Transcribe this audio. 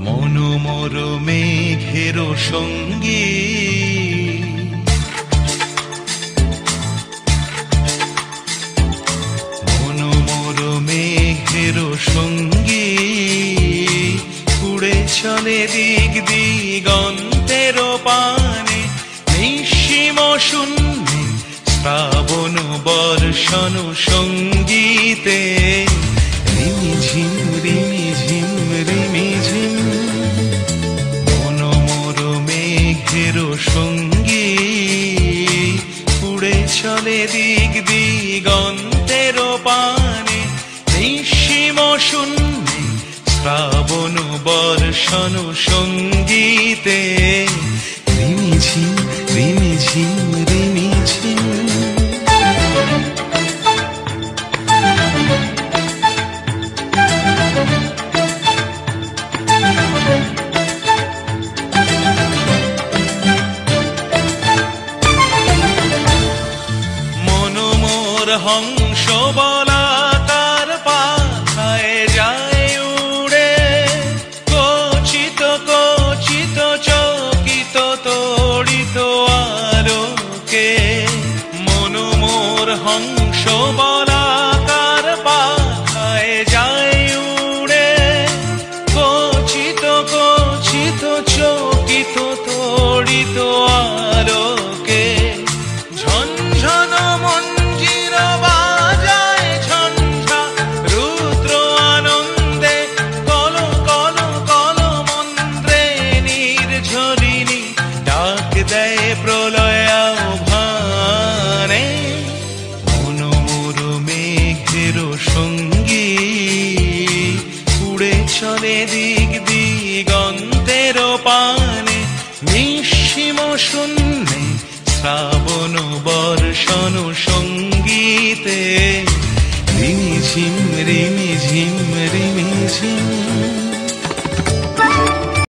মনোমর মেঘের সঙ্গী মনোমর মেঘের সঙ্গী উড়ে চলে দিক দিগন্তের পানে নিঃসীম শূন্যে শ্রাবণ বর্ষণ সঙ্গীতে রিমিঝিম রিমিঝিম রিমিঝিম মনোমর মেঘের সঙ্গী উড়ে চলে দিক দিগন্তের পানে নিঃসীম শূন্যে শ্রাবণ বর্ষণ সঙ্গীতে রিমিঝিম রিমিঝিম রিমিঝিম হংস বলাকার পাখায় যায় উড়ে কচিত কচিত চকিত তড়িত আলোকে মনোমোর হংস বলাকার পাখায় যায় উড়ে কচিত কচিত চকিত তড়িত আলোকে ঝনঝন প্রলয় আহ্বানে মনোমর মেঘের সঙ্গী উড়ে চলে দিক দিগন্তের পানে নিঃসীম শূন্যে শ্রাবণ বর্ষণ সঙ্গীতে রিমিঝিম রিমিঝিম রিমিঝিম